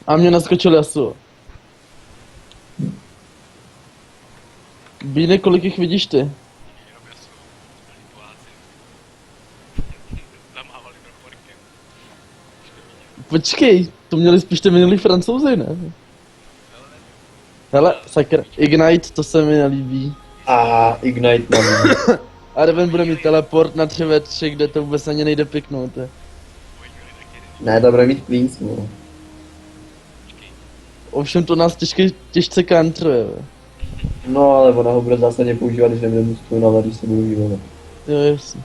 A mě naskočil Yasuo. Bíne, kolik jich vidíš ty? Jenom Yasuo. Byli Poláci. Zamávali broporkem. Počkej, to měli spíš ty minulý Francouzi, ne? Hele, sakra, Ignite, to se mi nelíbí. A Ignite mám. A Reven bude mít teleport na 3v3, kde to vůbec ani nejde piknout. Ne, to bude mít Queens, no. Ovšem to nás těžce kantruje. No, ale ona ho bude zásadně používat, když nebude mu stůl, když se budu healovat. Jo, jasně.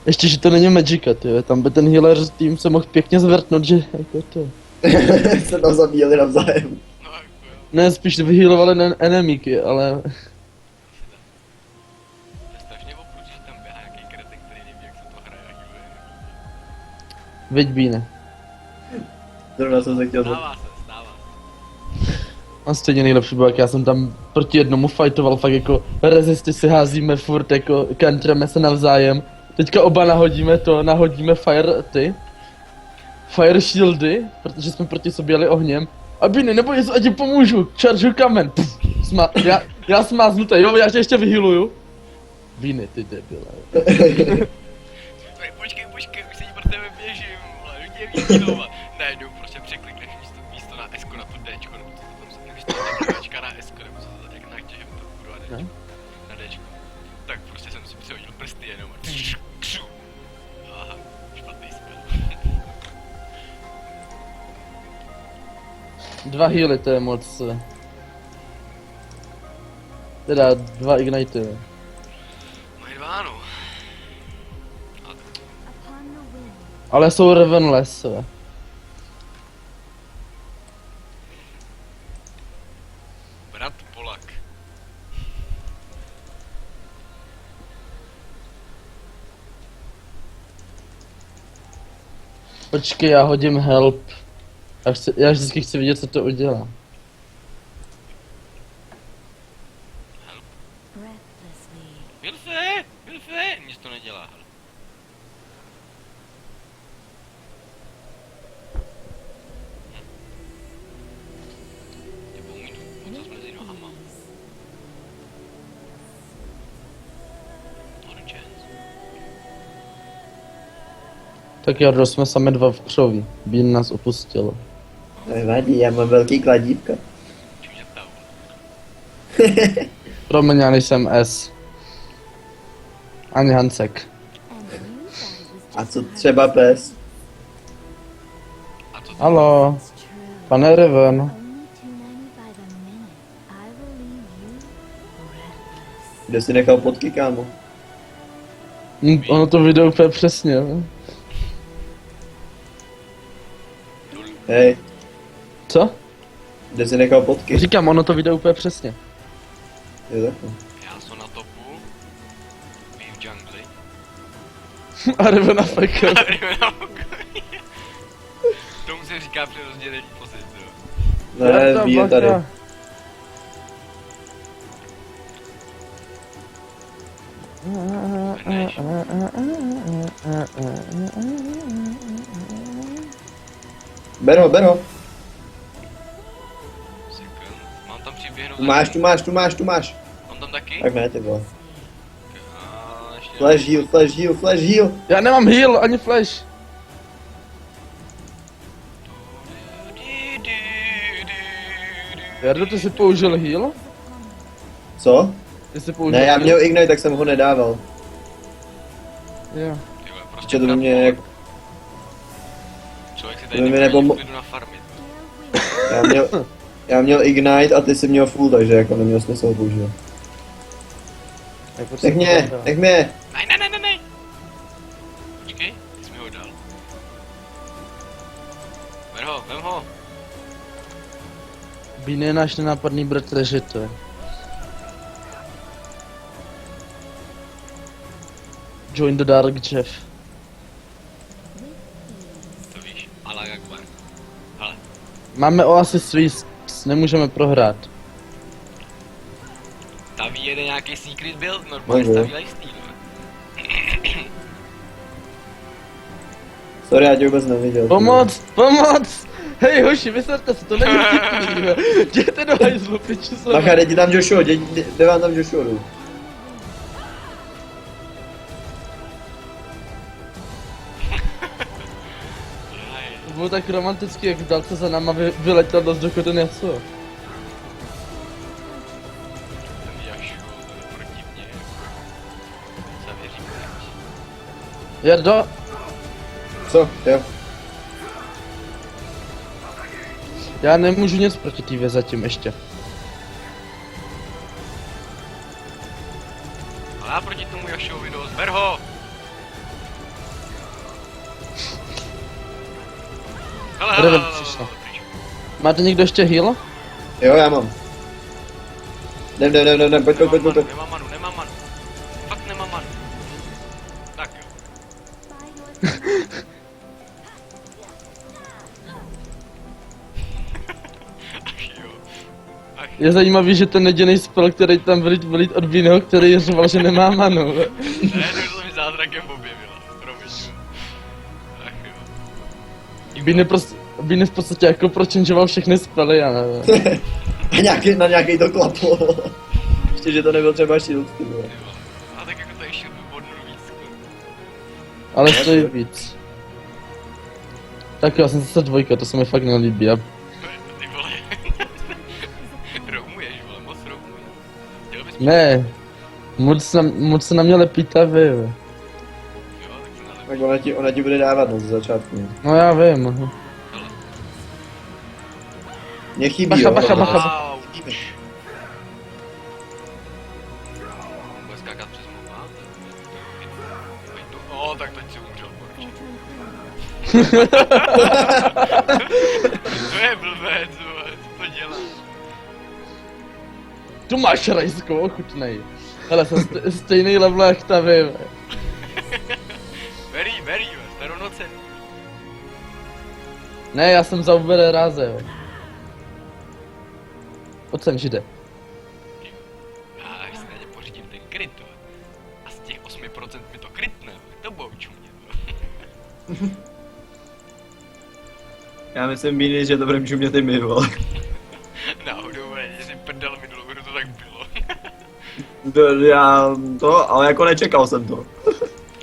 Ještě, že to není Magica, tyjo, tam by ten healer tým se mohl pěkně zvrtnout, že jako to. Se tam zabíjeli navzájem. No jako jo. Ne, spíš vyhealovali enemíky, ale... To je strašně obruč, že tam běhá nějaký kretek, který neví, jak se to hraje a healuje. Veď Bíne. Zrovna jsem se chtěl Stává se. A stejně nejlepší bylo, jak já jsem tam proti jednomu fightoval, fakt jako rezisty si házíme furt, jako kantreme se navzájem. Teďka oba nahodíme fire shieldy, protože jsme proti sobě jeli ohněm. A Bíny, neboj se, ať ti pomůžu, charge kamen. Pff, já smáznutý, jo, já tě ještě vyhealuju. Bíny, ty debile. Počkej, už se jí pro tebe běžím, vole, jdi mě výlova. Najednou prostě překlikneš místo na S-ko na to Dčko, nebo co to tam se nevíš, Dčka na S-ko, nebo co to jak naktěžem to kurva Dčko. Na Dčko. Tak prostě jsem si přihodil prsty jenom a kšu. Aha, špatný spell. 2 healy, to je moc. Teda 2 ignity. Mají 2, no. Ale jsou Revenless. Brat Polak. Počkej, já hodím help. Já vždycky chci vidět, co to udělá. Wilfe, nic to nedělá, hele. Těbou minut, moc mezi nohama. No chance. Tak Jardo, jsme sami dva v křoví. Bín nás opustil. Nevadí, já mám velký kladívka. Čumě ptá, Promiň, já nejsem S. Ani Hansek. A co třeba pes? A to Halo, pane Reven. Kde jsi nechal potky, kámo? Ono to video úplně přesně. Ne? Hej, Co? kde jsi nechal potky? Říkám, ono to video úplně přesně. Jo, takhle. já jsem na topu. Vy v džungli. A Reven afekl. Tomu se říká přerozdělení pozic, jo. Ne, ví je tady. Než. Ber ho. Second. Mám tam přiběhnout. Tu máš. Mám tam taky? Tak ne, ty vole. A ještě... Flash heal. Já nemám heal, ani flash. Jardo, ty jsi použil heal? Co? Ty jsi použil Ne, já heal? měl Ignite, tak jsem ho nedával. Jo. Ty vole, prostě Ještě to by brat mě Polak. jak... Člověk si to tady by mi nemůže nepomo- klidu nafarmit. Já měl Ignite a ty jsi měl full, takže jako neměl smysl ho používat. Jako Nech mě. Ne. Počkej, ty jsi mi ho dal. Vem ho. Bín je náš nenápadný bratr Žito. Join the Dark Jeff. To víš, Allah Akbar. Ale, Máme oasis svý, nemůžeme prohrát. staví jede nějaký secret build, normálně Dobře. staví lifesteal. Sorry, já tě vůbec neviděl. Pomoc, pomoc! Hej hoši, vyserte se, to není vtipný, jo. Jděte do hajzlu, piču se. Bacha, jde ti tam Joshua, jde vám tam Joshua dolů. To bylo tak romanticky, jak v dálce za náma vyletěl do koten jaso. Ten Jašu, to je proti mně. Zavěřím teď. Jardo, Co? Jo. já nemůžu nic proti té zatím ještě. Ale já proti tomu Jašovi dost, ber ho! Hele, Rebel přišla. Máte někdo ještě heal? Jo, já mám. Jdem, pojď. Nemám manu. Fakt nemám manu. Tak jo. Ach jo. Je zajímavý, že ten jediný spell, který tam byl od Bíneho, který řval, že nemá manu. Ne, to mi zázrakem objevila. Promiň. Ach jo. Bíne v podstatě jako prochangeoval všechny spely, já nevím. A na nějaký to klaplo. Ještě, že to nebyl třeba shield, ty vole. Ty vole. A tak jako tady šil tu vodnu víc. Ale stojí víc. Tak jo, jsem zase dvojka, to se mi fakt nelíbí. Ty vole. Roumuješ, vole, moc roumuješ. Chtěl bys Ne, moc se na mě lepíte vy. Jo, tak se nalep. Tak ona ti bude dávat no, ze začátku. No já vím. Mě chybí, Bacha. Wow. Bude skákat přes mluva. O, tak teď si umřel, porče. To je blbec, vole, co to dělá? Tu máš rajskou, ochutnej. Hele, jsem stejný level jak ta vy. Very, staronocený. Ne, já jsem za ubere ráze. Pojď sem, žide. A až si na ně pořídím ten kryt, vole. A z těch 8% mi to krytne, vole. To budou čumě, vole. Já myslím, Bíny, že to budeme čumět i my, vole. Náhodou, vole, že si prdel minulou hru to tak bylo. Ale jako nečekal jsem to.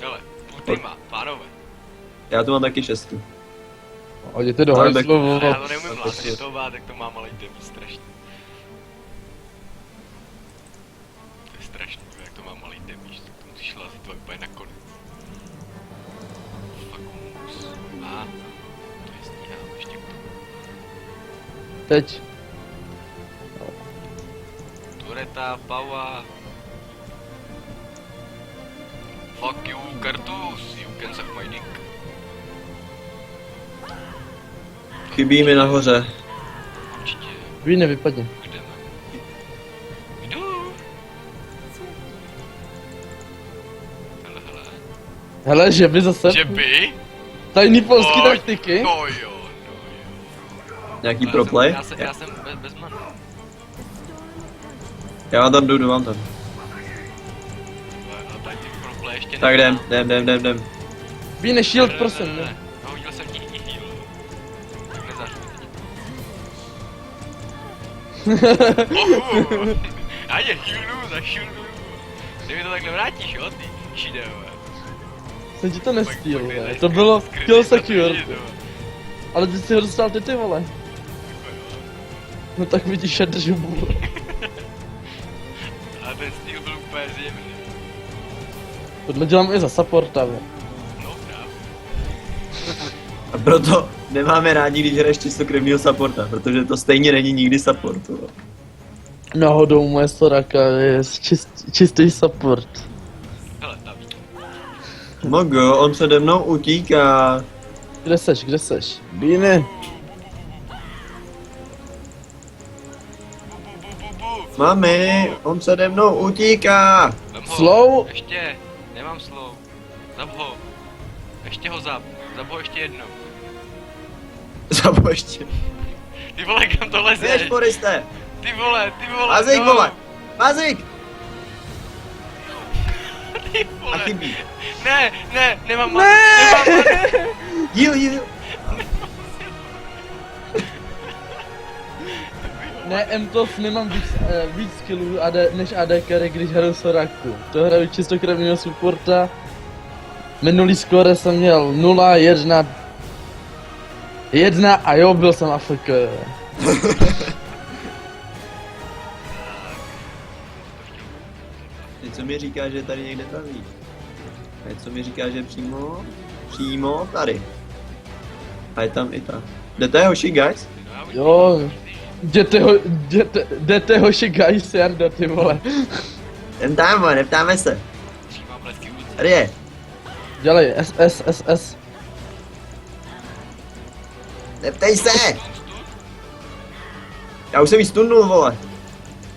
Hele, půl týma, pánové. Já tu mám taky 6. O, jděte do Ale tak- hajzlu. Já to neumím látat, to má, tak to mám ale jde víc strašně. To je strašný, jak to má malý damage, tak to musíš lázit to úplně na konec. Fuck mus. A, to je stíhám ještě k tomu. Teď. Tureta, Paua. Fuck you, Kartus, you can suck my dick. Chybí mi nahoře. Určitě, Vy nevypadně. jdeme. Jdu. Hele. Hele, že by zase. Že by? Tajný polský Pojď. taktiky. No jo. Nějaký pro play? Já jsem bez manu. Já vám tam jdu, vám tam. A tady pro play ještě Tak nemá. jdem. Bíne shield, prosím. Ne. No, hodil jsem ti i heal. Tak nezařu teď. Ohu. Já je healu, zašilnu. Ty mi to takhle vrátíš, jo, ty šideo. Jsem ti to nestýl, ne? To bylo kill secured. Ale ty si ho dostal ty vole. No tak vidíš, že držu bůh. A ten styl byl úplně zjemný. Tohle dělám i za supporta, vole. No právě. A proto nemáme rádi, když hraješ čistokrevního supporta, protože to stejně není nikdy support. vole. Náhodou moje Soraka je čistý support. Hele, David. Mogo, on přede mnou utíká. Kde seš? Bíny. Bu. Mami, on přede mnou utíká. Vem ho. Slow. Ještě. Nemám slow. Zap ho. Ještě ho zap. Zap ho ještě jednou. Zapoště. Ty vole, kam to lezeš? Běž, Boriste. Ty vole. Mazík, no. vole. Mazík. Ty A vole. chybí. Ne, nemám manu. Ne! Nemám manu. Heal. Ne, MTOF nemám víc skillů než AD carry, když hraju Soraku. To hraju čistokrevného supporta. Minulý skóre jsem měl 0, 1, 1 a jo, byl jsem AFK. Něco mi říká, že je tady někde tady. A něco mi říká, že je přímo tady. A je tam i ta. Jdete hoši, guys? Jo, jdete hoši guys, Jardo, ty vole. Jdem tam, vole, neptáme se. Přijímám letky úci. Tady je. Dělej, SS. Neptej se! Já už jsem jí stundnul, vole.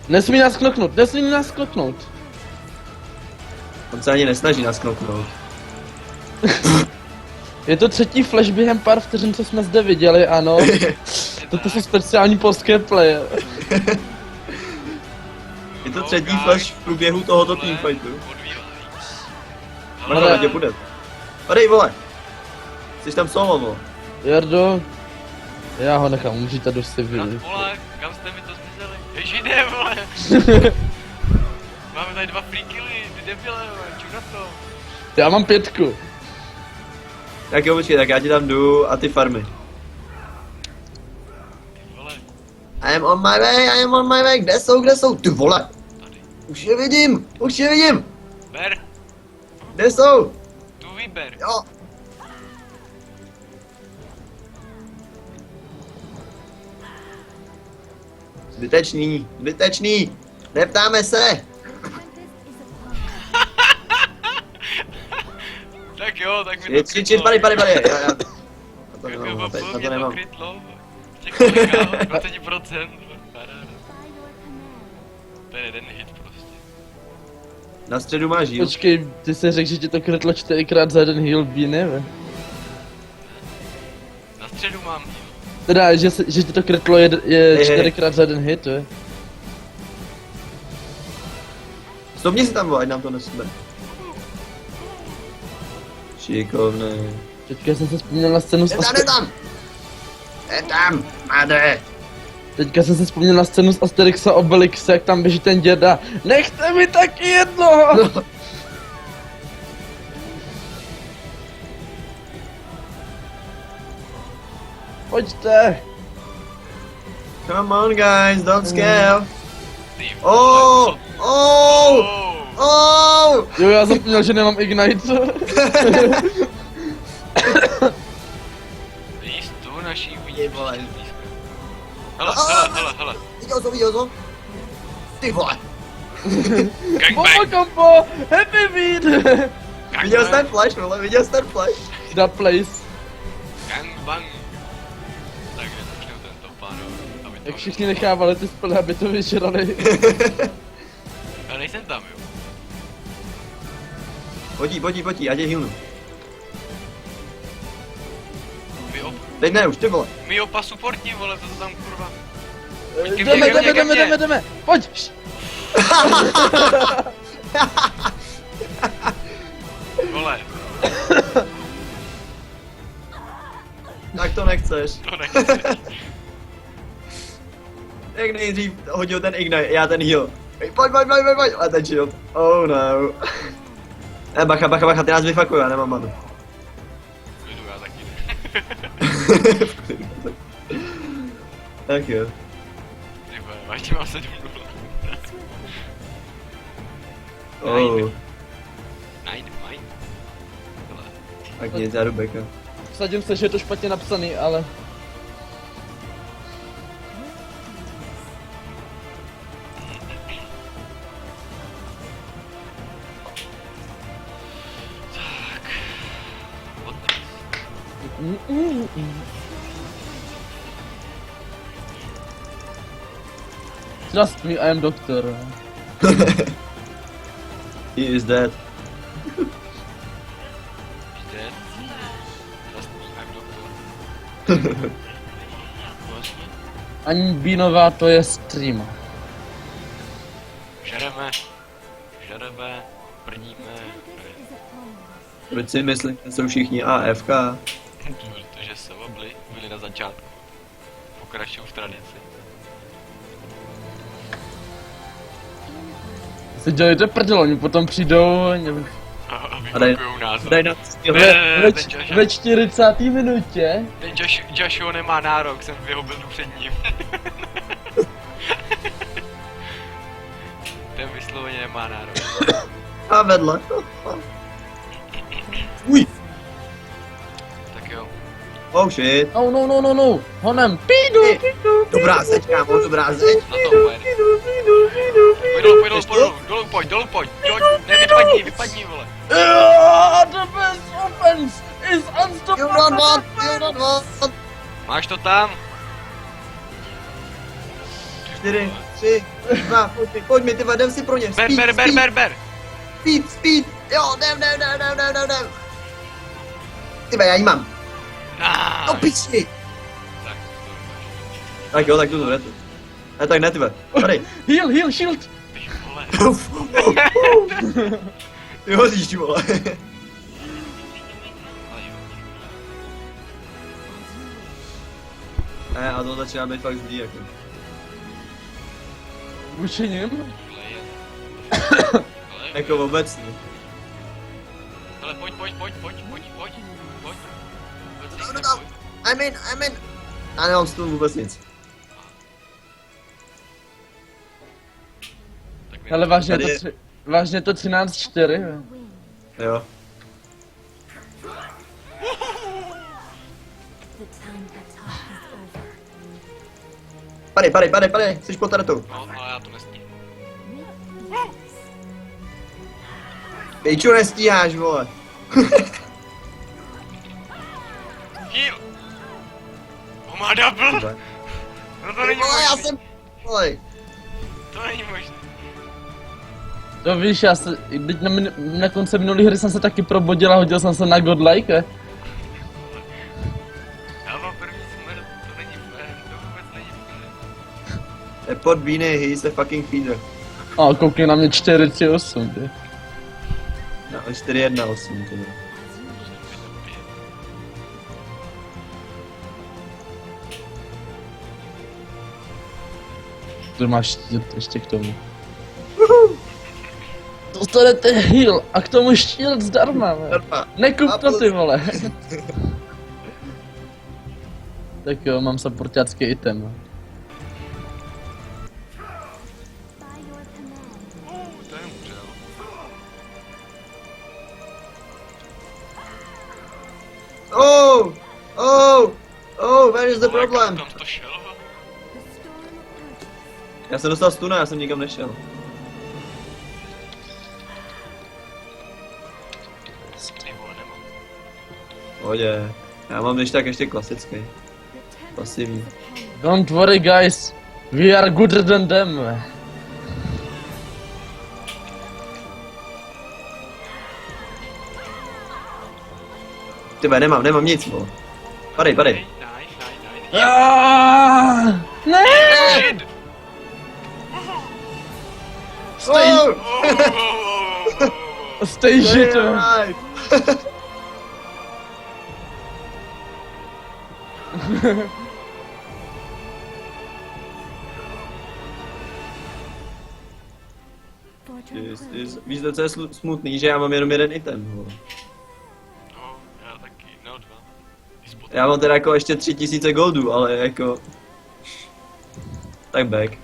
Nesmí nás knoknout. On se ani nesnaží nás knoknout. Je to třetí flash během pár vteřin, co jsme zde viděli, ano. Toto jsou speciální polské playe. Je to třetí flash v průběhu tohoto teamfightu. Možná tě bude. Odej, vole. Jsi tam solo, vole. Jardo, já ho nechám umřít a jdu si Brat, vyjít. vole, kam jste mi to zmizeli? Ježi, jde, vole. Máme tady 2 free killy, ty debile, vole, čuk na to. Já mám 5. Tak jo, počkej, tak já ti tam jdu a ty farmy. Ty vole, I am on my way, kde jsou, ty vole. tady. Už je vidím. Ber, Kde jsou? tu vyber. Jo. Zbytečný, neptáme se. Tak jo, tak mi to Čit, pady, já to Jak nemám, to na to nemám. krytlo, těch kolikál, 20%, paráda. To je jeden hit prostě. Na středu máš heal. Počkej, ty jsi řekl, že ti to krytlo 4krát za jeden heal, bí nevím. Na středu mám heal. Teda, že ti to krytlo je 4krát za jeden hit, je. Stopni si tam, vole, ať nám to nesube. Šikovný. Teďka jsem se vzpomněl na scénu Jde tam, madre. Teďka jsem se vzpomněl na scénu z Asterixa Obelixe, jak tam běží ten děda. Nechte mi taky jednoho! Pojďte! Come on, guys, don't scale. Ty Oh, vole, oh, co- oh. Jo, já zapomněl, že nemám Ignite. Víš, tu naší Ty uvidí vole. blízko. Hele. Viděl jsem. Ty vole. Bomba Gangbang, combo! Happy beat! Viděl jsi ten flash, vole, Da place. gangbang. Tak začnu tento pán, aby to... Jak všichni nechávali ty spely, aby to vyžrali. Já nejsem tam, jo. Pojď, já tě healnu. My Teď ne, už ty vole. opa supportní, vole, to tam kurva. Jdeme, pojď! Šš. Vole, Tak to nechceš. to nechci. Jak nejdřív hodil ten ignite, já ten heal. Pojď, a ten shield. Oh no. Bacha, ty nás vyfakuju, já nemám manu. Jdu já taky. Tak jo. Ty vole, vážně mám 7 0. Oh. Nine. Vole. Tak nic, já jdu beka. Vsadím se, že je to špatně napsaný, ale... Trust me, I am doctor. He is dead. Dead. Trust me, I'm doctor. Vážně? Ani Bínová, to je stream. Žereme, prdíme. Proč si myslím, že jsou všichni AFK? Protože se byli na začátku. Pokračují v tradici. Si dělejte prdel, oni potom přijdou A daj- vykupujou názor. Daj na ve 40. minutě. Ten Joshua nemá nárok, jsem v jeho buildu před ním. Ten vysloveně nemá nárok. A vedle. Uj. Tak jo. Oh shit. No, honem, pídu. Dobrá zeď, kámo, dobrá zeď. Na to pojedu. Pojď dolů, pojď. Ne, vypadni, vole. The best offense is You unstoppable. don't want. Máš to tam? 4, 3, 2, pojď mi, ty vole, jdem si pro ně. Ber. Speed. Jo, jdem. Ty vole, já jí mám. No Nice. piči. Tak, Tak jo, tak to bude. Ne, tak ne, ty vole. Tady. Heal, shield. ty vole. Ty hozíš, ty vole. Ne, a to začíná být fakt zlý, jako. Vůči nim? Jako obecně. Ale pojď. No. I'm in. Já nemám s tím vůbec nic. Ale vážně to 13-4. Jo. Padej, jsi pod taretou. No, ale já to nestíhnu. Pejču nestíháš, vole. Heal! On má double! No to není Vole, já možný. jsem... Vole. To není možné. To víš, já se, teď na konci minulý hry jsem se taky probodil a hodil jsem se na godlike. Já mám první smrt, to není fér, to vůbec není fér. To je pod Beanie, he is a fucking feeder. A koukni na mě 4-3-8, ty. No, 4-1-8, to je. To máš štít ještě k tomu. Dostanete heal a k tomu shield zdarma, ne? Nekup to, ty vole. Tak jo, mám supportácký item. To je umřel. Oh, where is the problem? Tam to šel? Já jsem dostal stuna, já jsem nikam nešel. Ty vole, nemám. Pohodě. Já mám než tak ještě klasický. Pasivní. Don't worry guys, we are gooder than them. Tyba, nemám nic, vole. Padej. Nice. Ne! Shit! Oh! Stay shit. alive! Víš, co je smutný, že já mám jenom jeden item, vole. No, já taky, no 2. Já mám teda jako ještě 3000 goldů, ale jako... Tak back.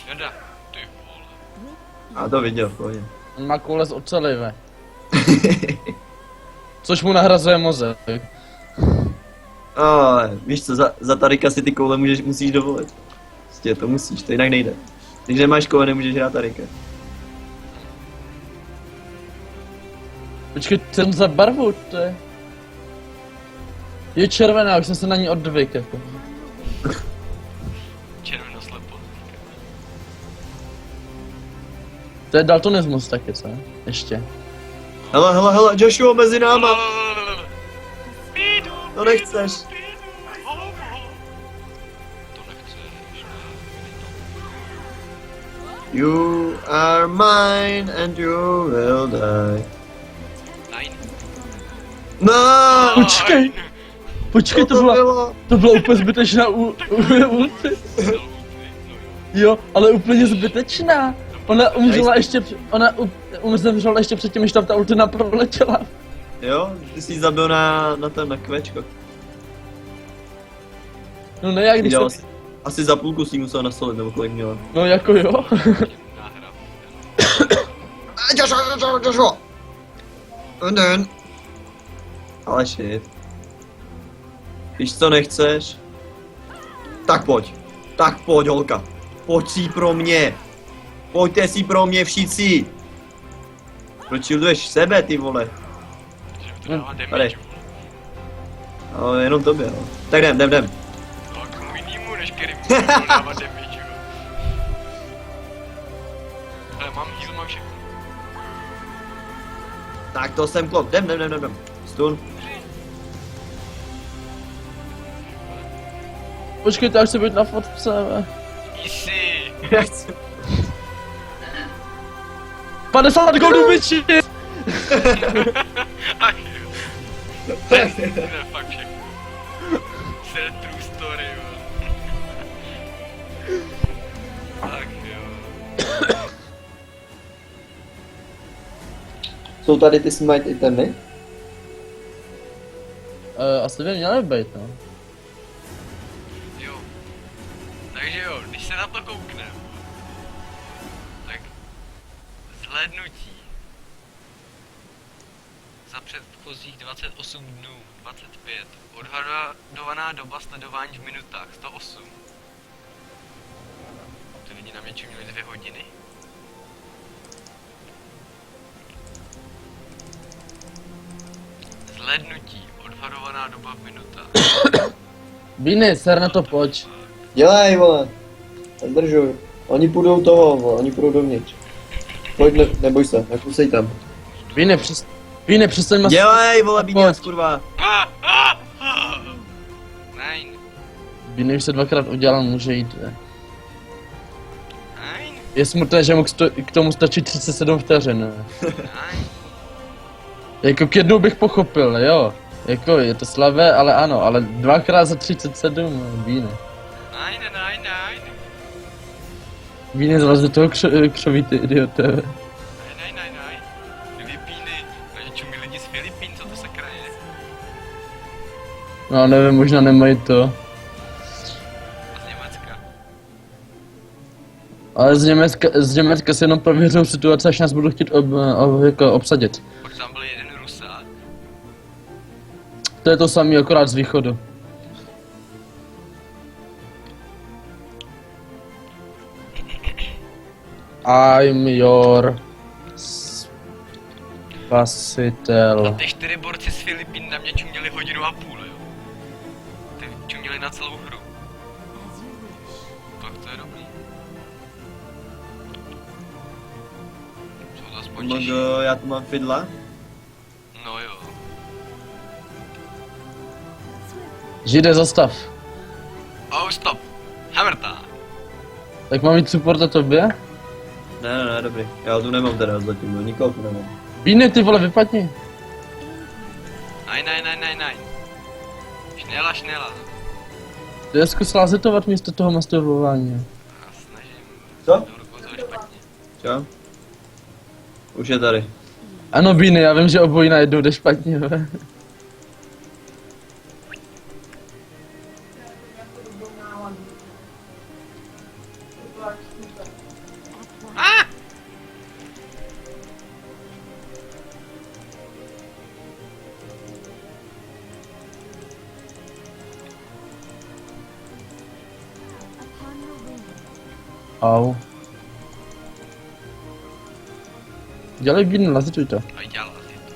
Jada, ty vole. A to viděl, v pohodě. On má koule z ocelive. Což mu nahrazuje mozek. Ale víš co, za Tarika si ty koule musíš dovolit. Prostě to musíš, to jinak nejde. Když nemáš koule, nemůžeš hrát Tarika. Počkej, jsem za barvu, to je... Je červená, už jsem se na ní odvyk, jako. Červeno slepo. To je daltonismus taky, co? Ještě. Hele, Joshua mezi náma! Pídu, To nechceš. To nechceš. You are mine and you will die. Nine. No! Počkej. Počkej, Co to bylo? to bylo úplně zbytečná ulti. Jo, ale úplně zbytečná. Ona umřela ještě, zemřela ještě předtím, než tam ta ultina proletěla. Jo, ty jsi ji zabil na kvečko. No ne, jak když Jo, jsem... asi za půlku si ji musel nastolit, nebo kolik měla. No jako jo. Náhra. Joshua! Ale shit. Víš co nechceš? Tak pojď. Tak pojď, holka. Pojď si pro mě. Pojďte si pro mě všichni. Proč shielduješ sebe, ty vole? Že mi to dává Tady. damage. Ale jenom tobě, no. Tak jdem. No, komu jinýmu, než který mu dává damage, jo. Ale mám heal, mám všechno. Tak to jsem klop. Jdem. Stun. Počkejte, až se být na fotce. Easy. Já chci. 50 goldů biči! Ach jo. To je fakt všechno. To je true story, jo. Ach jo. Jsou tady ty smite itemy? Asi by měly být, no. Jo. Takže jo, když se na to kouknem, tak zhlédnutí za předchozích 28 dnů, 25, odhadovaná doba sledování v minutách, 108. Ty lidi na mě čumili 2 hodiny. Zhlédnutí, odhadovaná doba v minutách. Bíny, ser na to pojď. Dělej, vole. Zdržuj. Oni půjdou toho, vole. Oni půjdou dovnitř. Pojď, neboj se, nekusej tam. Bíny, přestaň mas... Dělej, vole, Pojď. bíňas, kurva. Nein, Bíny už se dvakrát udělal, může jít. nein, Je smutné, že mu k tomu stačí 37 vteřin. nein. Jako k jednou bych pochopil, jo. Jako je to slavé, ale ano, ale dvakrát za 37, Bíny. Nein, nein, nein. Bíny zlez do toho křoví, ty idioté. Nein, nein, nein, nein. Filipíny, na něčem lidi z Filipín, co to sakra je? No nevím, možná nemají to. A z Německa. Ale z Německa si jenom prověřou situaci, až nás budou chtít jako obsadit. Pak tam byl jeden Rusák. To je to samý, akorát z východu. I'm your spasitel. A ty 4 borci z Filipín na mě čuměli 1,5 hodiny, jo. Ty čuměli na celou hru. Tak to je dobrý. Co to aspoň těší? Mogo, já tu mám fidla. No jo. Žide, zastav. Oh, stop. Hammer time. Tak mám jít supporta tobě? Ne, dobrý. Já tu nemám teda zatím, no, nikoho tu nemám. Bíny, ty vole, vypadni. Nein, nein, nein, nein, nein. Schnella, schnella. Ty zkus lázetovat místo toho masturbování. Já snažím. Co? To rukou to špatně. Čo? Už je tady. Ano, Bíny, já vím, že obojí najednou jde špatně, ve. Ah! Au. Dělej Bíny, lazetuj to. A dělá si to.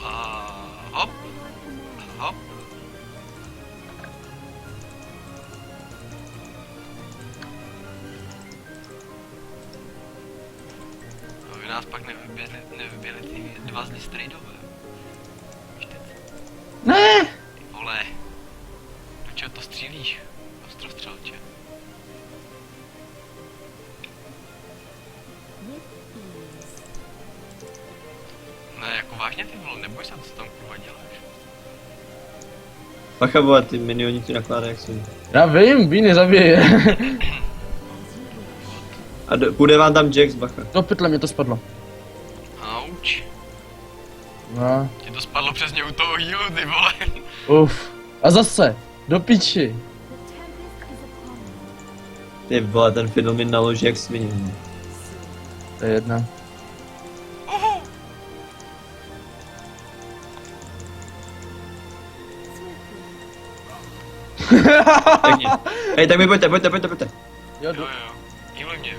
A hop. Hop. Aby nás pak nevyběhli ty 2 zlí strejdové. Ne! Vole. Do čeho to střílíš? Ostrostřelče. vážně ty vole, neboj se, co tam kurva děláš. Bacha, vole, ty minioni ti nakládají jak jsou. Já vím, Bíny zabije. A půjde vám tam Jax, bacha. Do pytle mě to spadlo. Auč. No, Ti to spadlo přesně u toho healu, ty vole. uf. A zase, do piči. Ty vole, ten Fiddle mi naloží jak svině. To je jedna. Uhu. Pěkně. Hej, tak mi pojďte. Jo, Jo, do... jo. Healuj mě.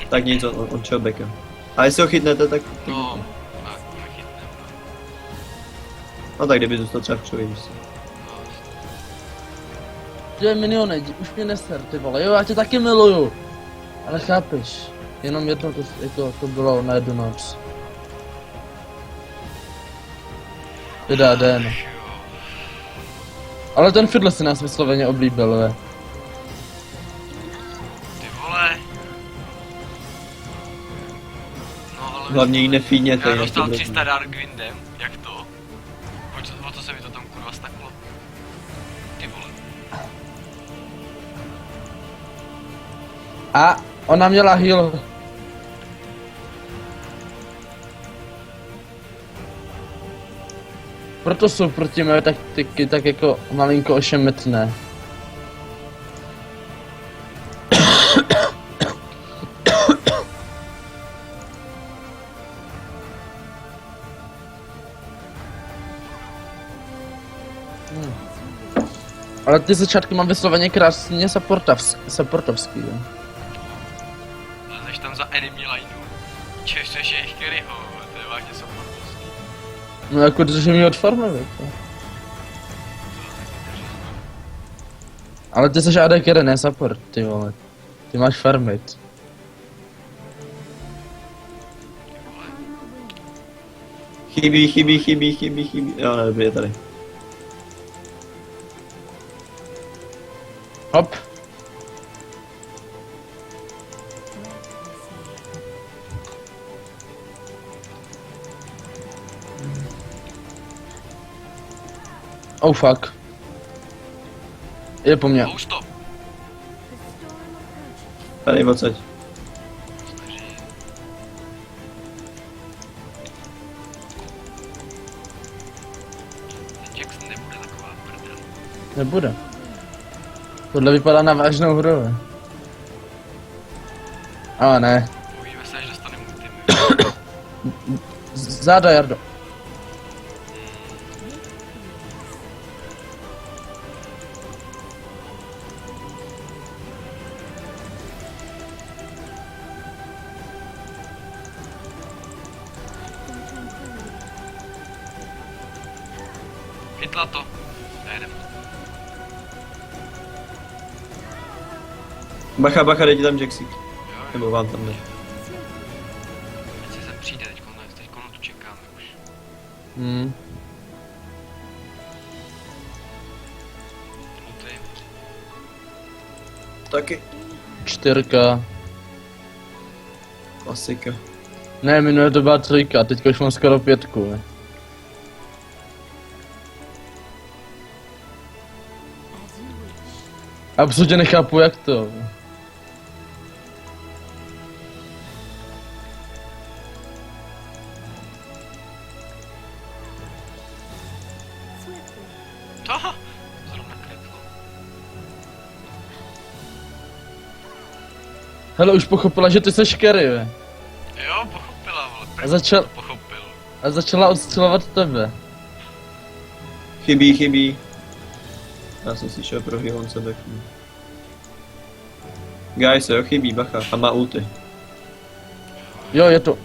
Tak nic, on čel backa. A jestli ho chytnete, tak... No, tak, nechytnem. No tak kdyby zůstal třeba v křovi, víš co. No, Ty miniony, už mě neser, ty vole. Jo, já tě taky miluju. Ale chápeš, jenom jedno to bylo na jednu noc. Vydá den. jo. Ale ten Fiddle si nás vysloveně oblíbil, ve. Ty vole. No, ale... Hlavně jí nefídněte, Já jinak to dostal bude. 300 Darkwindem, jak to? O co se mi to tam kurva staklo? Ty vole. A ona měla heal. Proto jsou proti mé taktiky tak jako malinko ošemetné. Ale ty začátky mám vysloveně krásně supportovský, jo. Lezeš tam za enemy lineu. Češeš jejich carryho, to je vážně supportovský. No jako držím ji od farmy, jako. Ale ty seš AD carry, ne support, ty vole. Ty máš farmit. Chybí. Jo, ne, dobrý, je tady. Hop. Oh fuck. Je po mně. Použ to. Tady odsaď. Snaží. Ten Jax nebude taková prdel. Nebude. Tohle vypadá na vážnou hru. ve. Ale ne. Bojíme se, až dostaneme ultimy. Záda, Jardo. Chytla to. Nejdem. Bacha, dejte tam Jaxík. Jo, jo. Nebo vám tam ne. Ať se sem přijde, teďko tu čekáme už. Ulty. Taky. 4. Klasika. Ne, minule to byla 3, teďka už mám skoro 5. ve. Absolutně nechápu jak to. ve. Aha! Zrovna kliklo. Hele, už pochopila, že ty seš carry, ve. Jo, pochopila, vole. A začal, Pochopil. a začala odstřelovat tebe. Chybí. Já jsem si šel pro heal, on se backne. Guys, jo, chybí, bacha. A má ulty. Jo, je to.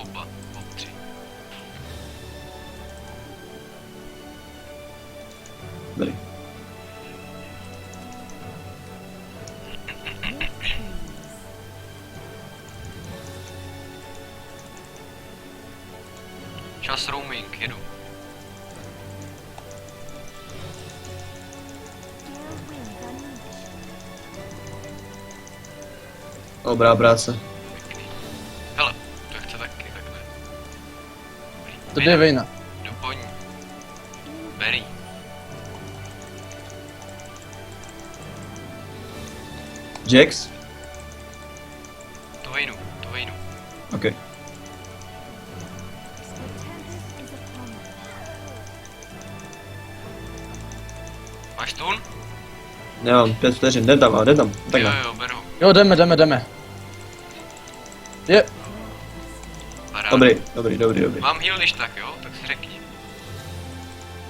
Oba. Ob 3. Tady. Čas roaming, jedu. Dobrá práce. Pěkný. Hele, to chce taky, tak Tady je Vejna. Jdu po ní. Berry. Jax? Tu Vejnu, tu Vejnu. OK. Máš tun? Nemám, 5 vteřin, jdem tam, Jo, takhle. jo, beru. Jo, jdeme. Je, Paráda. Dobrý. Mám heal když tak, jo? Tak si řekni.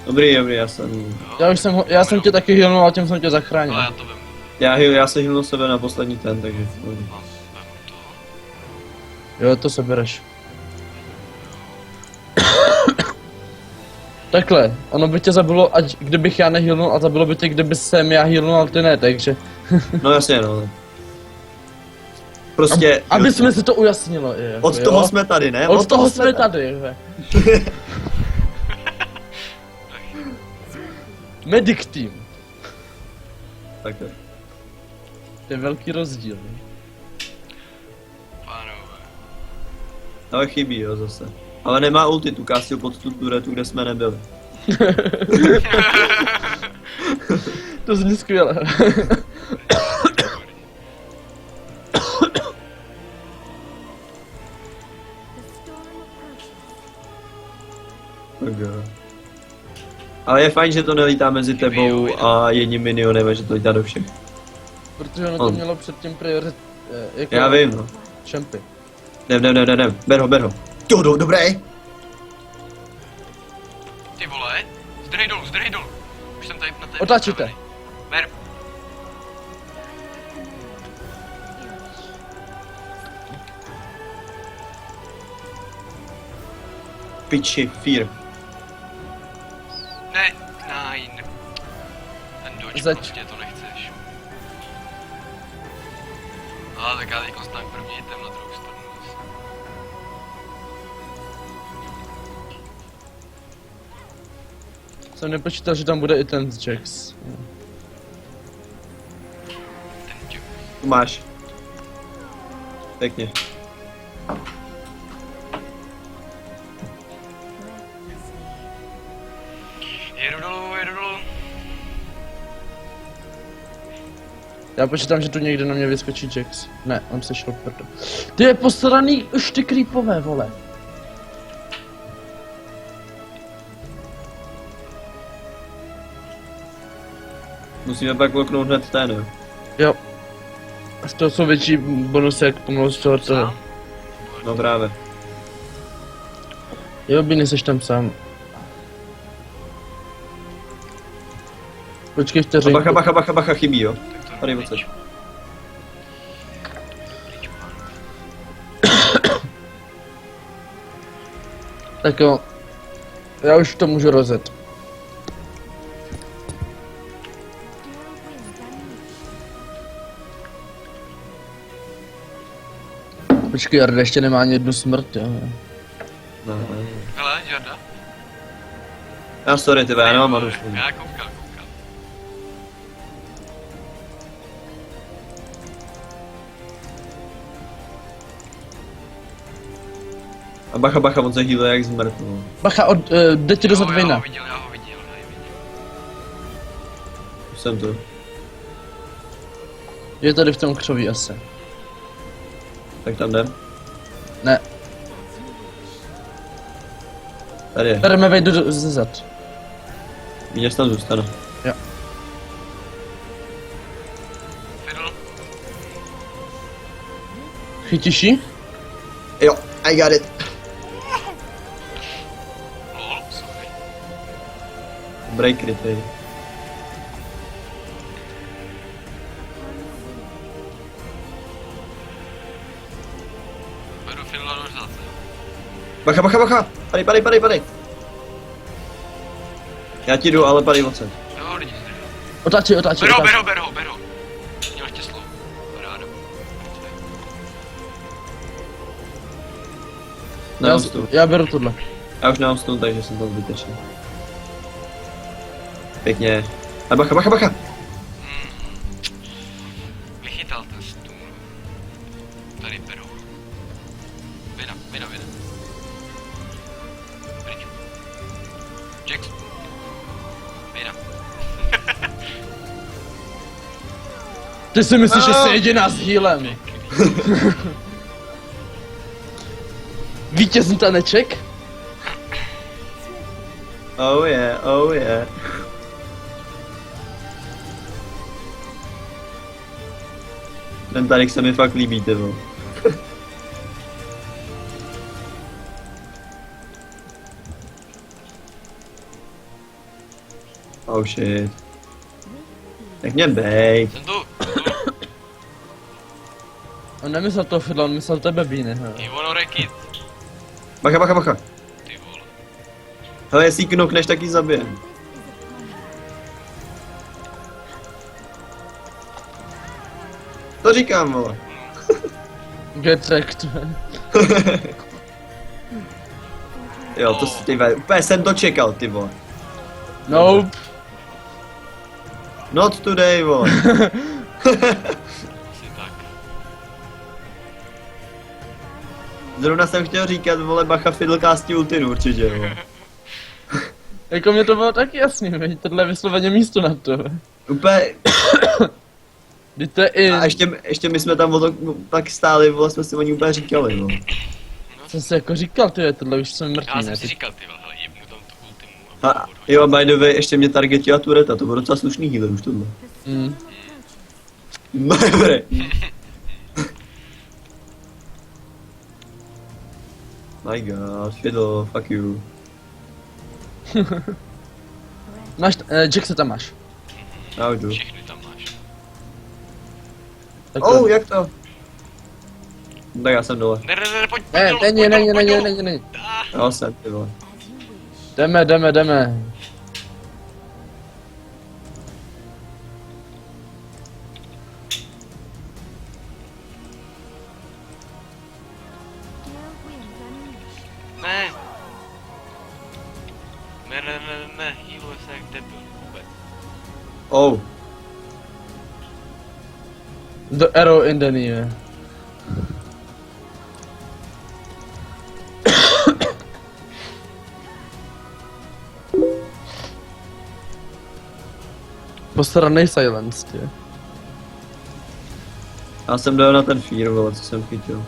Dobrý, já jsem... Jo? já jsem tě taky healnul a tím jsem tě zachránil. Ale já to vemu. Já se healnu sebe na poslední ten, takže... Vemu to. Jo, to sebereš. Takhle, ono by tě zabilo, ať kdybych já nehealnul a zabilo by tě, kdyby jsem já healnul, ale ty ne, takže... No jasně, no. Prostě... Aby jsme si to ujasnilo, je, Od jo? toho jsme tady, ne? Od toho jsme tady, je. Medic team. Takhle. To je velký rozdíl. Ne? Pánové. Ale chybí, jo, zase. Ale nemá ulti, tu kástil pod tu turetu, kde jsme nebyli. To zní skvěle. Tak jo. Ale je fajn, že to nelítá mezi tebou a jedním minionem, a že to lítá do všech. Protože ono to mělo předtím priorit... jako Já vím, no. Čempy. Jdem. Ber ho. Jo, dobré. Ty vole. Zdrhej dolů. Už jsem tady na té... Otáčíte. Ber. Piči, fear. Ne, nein. Ten dodge Zač. prostě to nechceš. Ale tak já teď tak první jdem na druhou stranu. Jsem nepočítal, že tam bude i ten z Jax. Ten tě. Tu máš. Pěkně. Jedu dolů. Já počítám, že tu někde na mě vyskočí Jax. Ne, on se šel prdo. Ty je posraný už ty creepové, vole. Musíme pak loknout hned ten, jo. Jo. To jsou větší bonusy, jak pomalu z toho toho. No právě. Jo, by nejseš tam sám. Počkej A vteřinku. bacha, chybí, jo. Tady odsaď. Tak jo. Já už to můžu rozjet. Počkej, Jarda ještě nemá ani jednu smrt, jo. No. Hele, Jarda. Já sorry, tebe, já nemám manu. Já koukal. A bacha, on se healuje jak zmrt, no. Bacha, jde ti dozad Já Vejna. ho viděl. Už jsem tu. Je tady v tom křoví asi. Tak tam jdem. Ne, Tady je. bereme Vejdu ze zad. Víně tam zůstanu. Fiddle. Chytíš ji? Jo, I got it. Lol, sorry. Break rytej. Beru Fiddle do řace. Bacha. Padej. Já ti jdu, ale padej odsaď. Jo, lidi zdrhej. Otáčej. Ber ho. Měl štěslo. Paráda. Nemám stůl. Já beru tohle. Já už nemám stůl, takže jsem tam zbytečný. Pěkně. A bacha. Vychytal ten stůl. Tady beru. Vina. Pryč. Ty si myslíš, že jsi jediná s healem. Vítězný taneček? Oh yeah, oh yeah. Ten tadyk se mi fakt líbí, ty vole. Oh shit. Nech mě bejt. Jsem tu. On nemyslel to Fidla, on myslel tebe, Bíny. Ivono Rekit. Bacha, bacha, bacha. Ty vole. Hele, jestli knokneš, tak ji zabijem. To říkám, vole. Get wrecked. Jo, to si ty vole, úplně jsem to čekal, ty vole. Nope. Not today, vole. Asi tak. Zrovna jsem chtěl říkat, vole, bacha fiddlecasti ultinu určitě, vole. Jako mě to bylo taky jasný, veď, tohle je vysloveně místo na to. Úplně, Vždyť to je in. a ještě my jsme tam o to tak stáli, vole, jsme si o ní úplně říkali, vole. Jsem si jako říkal, ty tohle už jsem mrtvý, Já ne? jsem si Ty- říkal, ty vole, hele, jebnu tam tu ultimu A jo, by the way, ještě mě targetila tureta, to bylo docela slušný healer už tohle. Mm. Dobré. My god, Fiddle, fuck you. Máš, Jack se tam máš. Já jdu. Všechny tam máš. Tak Oh, jak to? Tak já jsem dole. Ne, pojď Ne, dolů, není, pojď dolů, není, pojď není, dolů. není. Já jsem, ty vole. Jdeme. Ne. Ne, healuje se jak debil vůbec. Oh, The arrow in the knee. Posranej silence, ty. já jsem dal na ten fear, vole, co jsem chytil.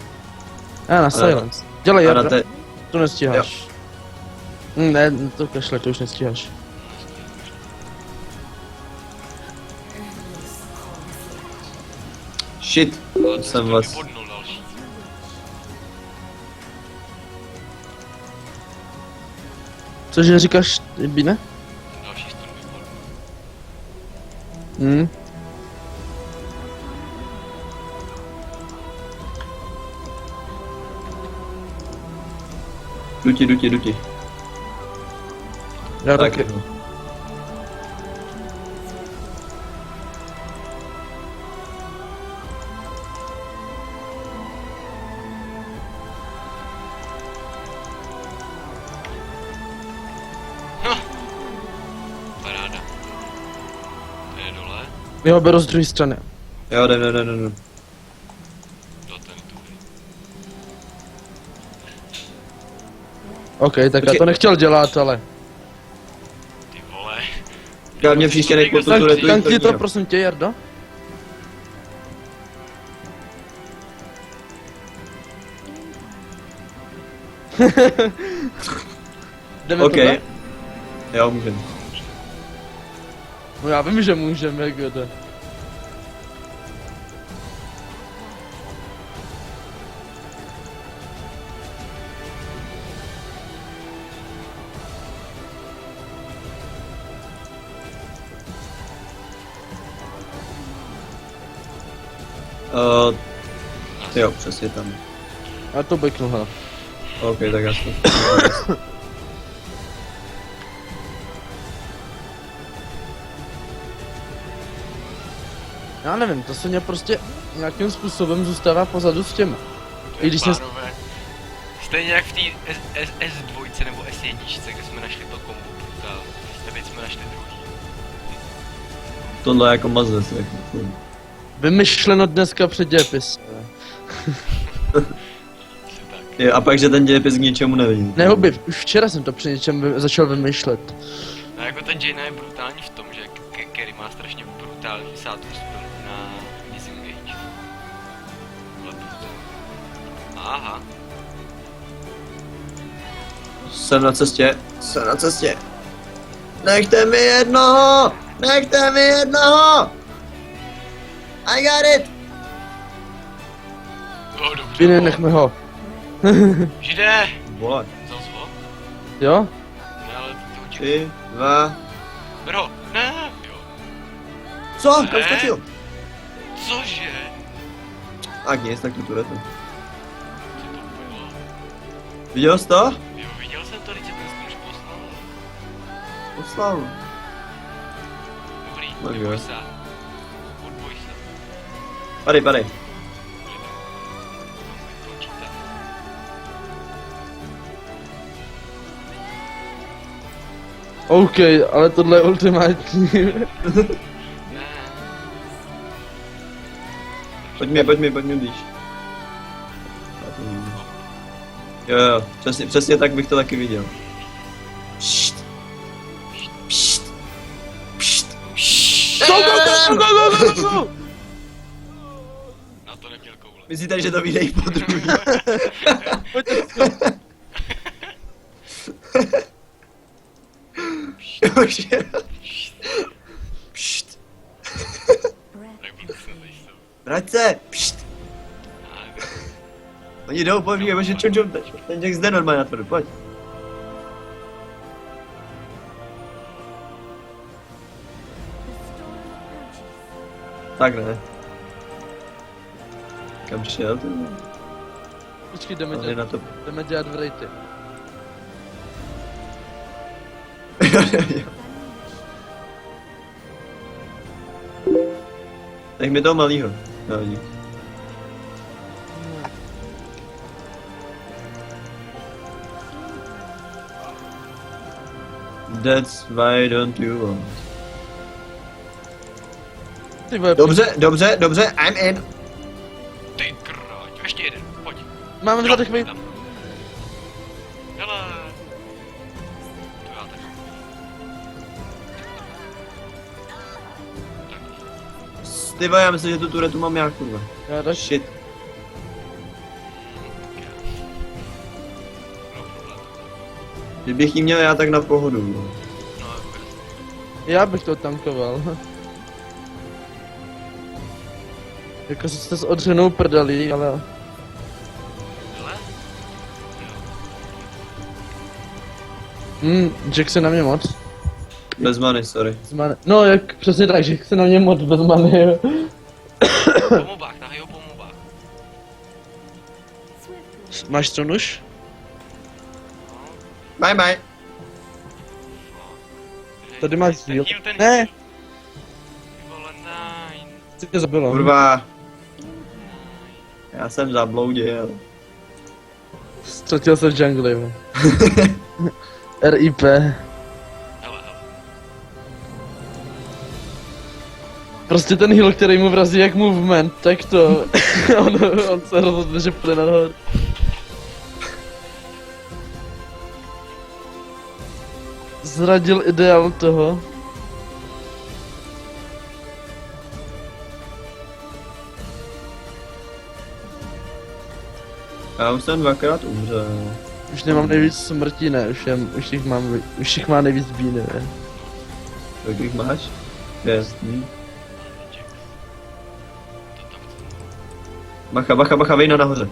Na silence. Dělej, A na Jarda. te... To nestíháš. Ne, to kašle, to už nestíháš. Shit, Ale to to jsem to vás... vybodnul další. Cože říkáš, Bíne? Další stun vybodnul. Hm. Jdu ti. Já Tak taky. jo. Paráda. To je dole. Já ho beru z druhé strany. Jo, jdem. Do ten tu. OK, tak já Počkej. to nechtěl dělat, ale... Ty vole. Já mě příště nechal tu Tak, turetu tak ti to jít prosím tě, Jardo. Jdeme OK. tohle? Jo, můžem. No já vím, že můžeme, jak to. Jo, přesně tam. A to beknu, hele. OK, tak já to. Já nevím, to se mě prostě nějakým způsobem zůstává pozadu s těma. I když jsem... Pánové, stejně jak v té S2 nebo S1, kde jsme našli to kombo brutál, teď jsme našli druhý. Tohle je jako mazec, jako. Vymyšleno dneska před dějepis. Asi tak. Jo, a pak, že ten dějepis k ničemu nevidí. Ne, hobby, už včera jsem to při něčem začal vymýšlet. No jako ten Jaina je brutální v tom, že Kerry má strašně brutální sátu na Aha. Jsem na cestě, jsem na cestě. Nechte mi jednoho! Nechte mi jednoho! I got it! Jo, dobře. Jiný nechme ho. Žide! Vole. Vzal jsi ho? Jo? Ne, ale to určitě. 3, 2... Ber ho! Ne! Jo. Co? Kam Ne. skočil? Cože? A nic, tak tu turetu. Co to bylo? Viděl jsi to? Jo, viděl jsem to, teď se ten už poslal. Poslal. Dobrý, Tak neboj jo. se. Odboj se. Padej, padej. Počítá. OK, ale tohle je ultimátní. Ne. Pojď mi blíž. Jo, přesně tak bych to taky viděl. Pšt. Pšt. Pšt. Go! Na to neměl koule. Myslíte, že to vyjde i po druhý? Pojďte si to. Už je. Pšt. Tak budu se nejsou. Vrať se. Pšt. Oni jdou, pojď, že čum, ten Jack zde normálně natvrdu, pojď. Tak ne. Kam šel ty? Počkej, Tady na to. jdeme dělat v rejty. Nech mi toho malýho. No, dík. That's why don't you want. Ty vole, Dobře, I'm in. Ty kráť, ještě jeden, pojď. máme dva takový... Tam. Hele. To já tak. Ty vole, já myslím, že tu turetu mám já, kurva. Já tak... Shit. No problém. Kdybych jí měl já, tak na pohodu. No. No vůbec. Já bych to tankoval. Jako jste s odřenou prdalí, ale... Hele. Jack se na mě moc. Bez many, sorry. No, jak přesně tak, Jack se na mě moc bez many, jo. Po mobách, nahej ho po mobách. Máš to nůž? Bye bye. Tady máš heal. Ten Ne. heal. Ty vole, nein. Co tě zabilo? Kurva. Já jsem zabloudil. Ztratil se v džungli, jo. RIP. Hele. Prostě ten heal, který mu vrazí jak movement, tak to... on se rozhodne, že půjde nahoru. Zradil ideál toho. Já už jsem dvakrát umřel. Už nemám nejvíc smrtí, ne, už jich má nejvíc bíny, ne. Kolik jich máš? 6. Bacha, Vejna nahoře.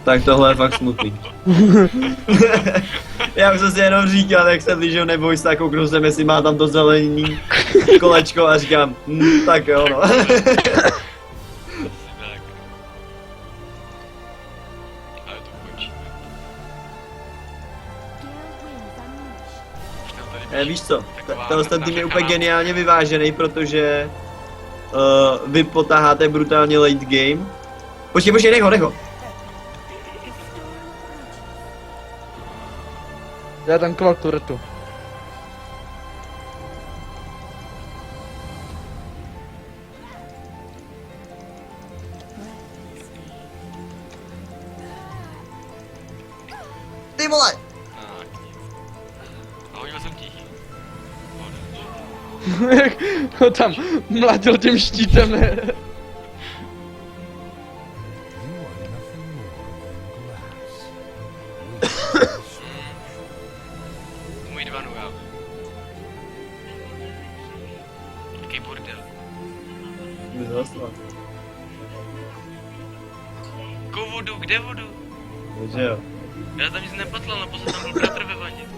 Tak tohle je fakt smutný. Já už jsem si jenom říkal, jak se blížil neboj se, kouknu jsem, jestli má tam to zelený kolečko a říkám, tak jo no. Tak. Ale to končíme. Už nám tady Víš co, taková ten tým je naše úplně kanál. geniálně vyvážený, protože vy potáháte brutálně late game. Počkej, nech ho. Já tankoval turetu. Ty vole! Tak, nic. A hodil jsem ti heal. Jak ho tam mlátil tím štítem, ne? Můj dvanu, já. Jaký bordel. Jakou vodu, kde vodu? Že jo. Já tam nic nepatlal, naposled tam byl bratr ve vaně.